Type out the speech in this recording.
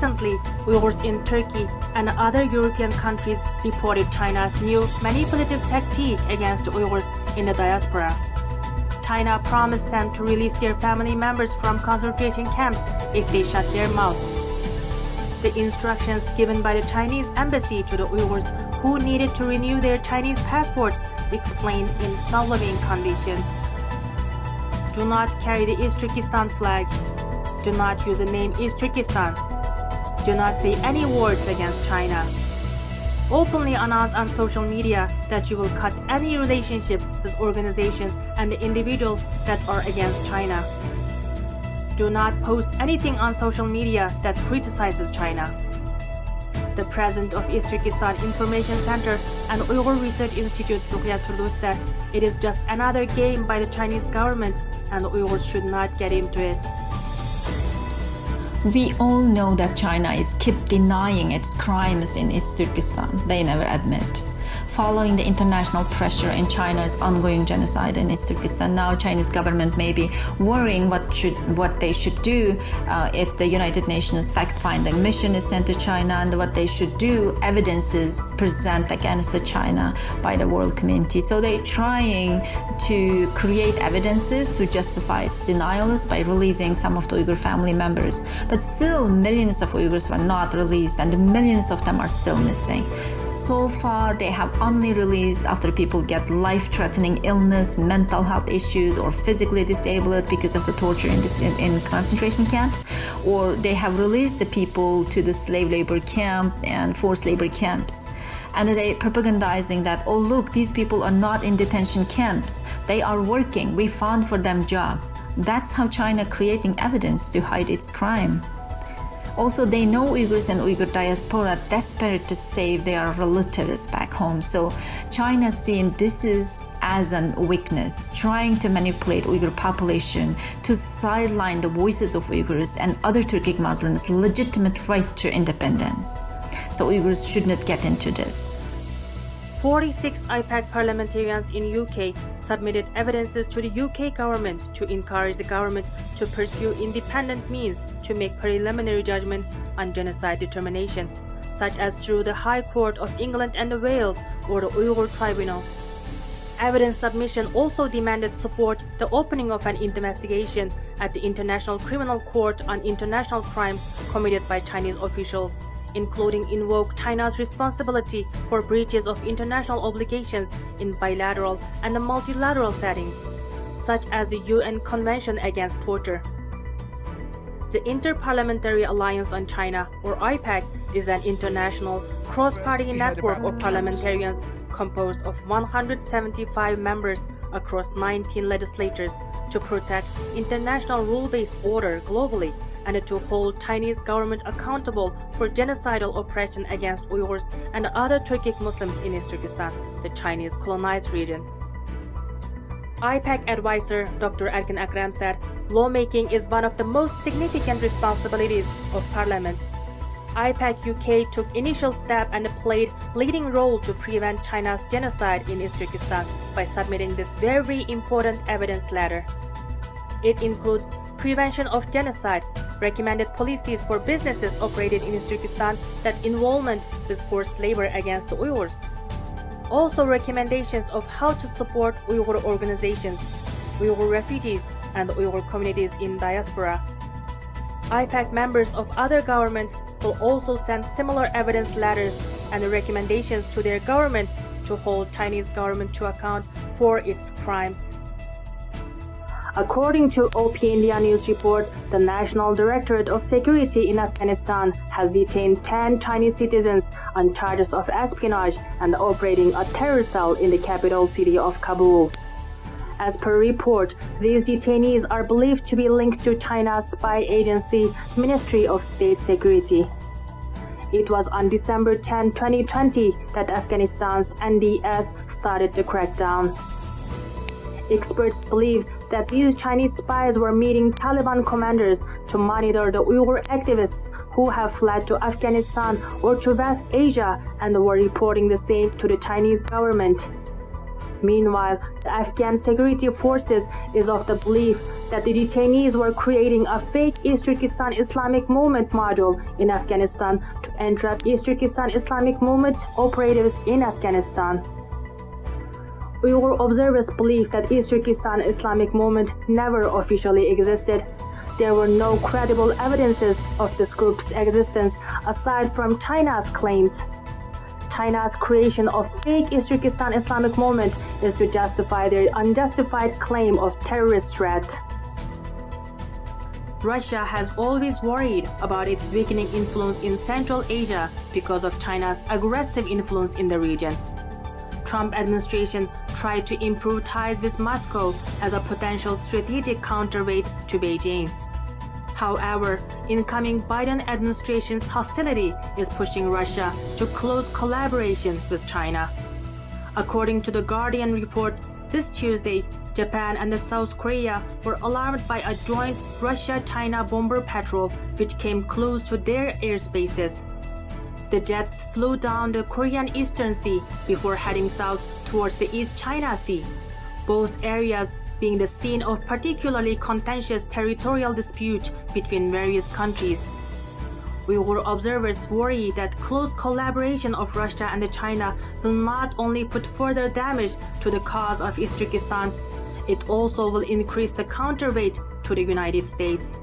Recently, Uyghurs in Turkey and other European countries reported China's new manipulative tactic against Uyghurs in the diaspora. China promised them to release their family members from concentration camps if they shut their mouths. The instructions given by the Chinese embassy to the Uyghurs who needed to renew their Chinese passports explained in following conditions. Do not carry the East Turkestan flag. Do not use the name East Turkestan. Do not say any words against China. Openly announce on social media that you will cut any relationship with organizations and the individuals that are against China. Do not post anything on social media that criticizes China. The president of East Turkestan Information Center and Uyghur Research Institute, Ruqyatullah, said it is just another game by the Chinese government and Uyghurs should not get into it. We all know that China is keep denying its crimes in East Turkestan. They never admit. Following the international pressure in China's ongoing genocide in East Turkestan, now Chinese government may be worrying what they should do if the United Nations fact-finding mission is sent to China, and what they should do, evidences present against China by the world community. So they're trying to create evidences to justify its denials by releasing some of the Uyghur family members. But still, millions of Uyghurs were not released, and millions of them are still missing. So far, they have only released after people get life-threatening illness, mental health issues, or physically disabled because of the torture in concentration camps, or they have released the people to the slave labor camp and forced labor camps. And they propagandizing that, oh look, these people are not in detention camps, they are working, we found for them job. That's how China creating evidence to hide its crime. Also, they know Uyghurs and Uyghur diaspora desperate to save their relatives back home. So China seeing this is as a weakness, trying to manipulate Uyghur population to sideline the voices of Uyghurs and other Turkic Muslims' legitimate right to independence. So Uyghurs should not get into this. 46 IPAC parliamentarians in UK submitted evidences to the UK government to encourage the government to pursue independent means to make preliminary judgments on genocide determination, such as through the High Court of England and Wales or the Uyghur Tribunal. Evidence submission also demanded support the opening of an investigation at the International Criminal Court on international crimes committed by Chinese officials, including invoke China's responsibility for breaches of international obligations in bilateral and multilateral settings, such as the UN Convention Against Torture. The Inter-Parliamentary Alliance on China, or IPAC, is an international cross-party network of parliamentarians composed of 175 members across 19 legislatures to protect international rule-based order globally and to hold Chinese government accountable for genocidal oppression against Uyghurs and other Turkic Muslims in East Turkestan, the Chinese colonized region. IPAC advisor Dr. Erkin Akram said, lawmaking is one of the most significant responsibilities of Parliament. IPAC UK took initial step and played leading role to prevent China's genocide in East Turkestan by submitting this very important evidence letter. It includes prevention of genocide, recommended policies for businesses operated in East Turkestan that involvement with forced labor against the Uyghurs. Also recommendations of how to support Uyghur organizations, Uyghur refugees, and Uyghur communities in diaspora. IPAC members of other governments will also send similar evidence letters and recommendations to their governments to hold Chinese government to account for its crimes. According to OP India News report, the National Directorate of Security in Afghanistan has detained 10 Chinese citizens on charges of espionage and operating a terror cell in the capital city of Kabul. As per report, these detainees are believed to be linked to China's spy agency, Ministry of State Security. It was on December 10, 2020 that Afghanistan's NDS started the crackdown. Experts believe that these Chinese spies were meeting Taliban commanders to monitor the Uyghur activists who have fled to Afghanistan or to West Asia and were reporting the same to the Chinese government. Meanwhile, the Afghan security forces is of the belief that the detainees were creating a fake East Turkestan Islamic Movement module in Afghanistan to entrap East Turkestan Islamic Movement operatives in Afghanistan. Uyghur observers believe that East Turkestan Islamic Movement never officially existed. There were no credible evidences of this group's existence aside from China's claims. China's creation of fake East Turkestan Islamic Movement is to justify their unjustified claim of terrorist threat. Russia has always worried about its weakening influence in Central Asia because of China's aggressive influence in the region. Trump administration tried to improve ties with Moscow as a potential strategic counterweight to Beijing. However, incoming Biden administration's hostility is pushing Russia to close collaboration with China. According to The Guardian report, this Tuesday, Japan and South Korea were alarmed by a joint Russia-China bomber patrol which came close to their airspaces. The jets flew down the Korean Eastern Sea before heading south towards the East China Sea, both areas being the scene of particularly contentious territorial dispute between various countries. Uyghur observers worry that close collaboration of Russia and China will not only put further damage to the cause of East Turkestan, it also will increase the counterweight to the United States.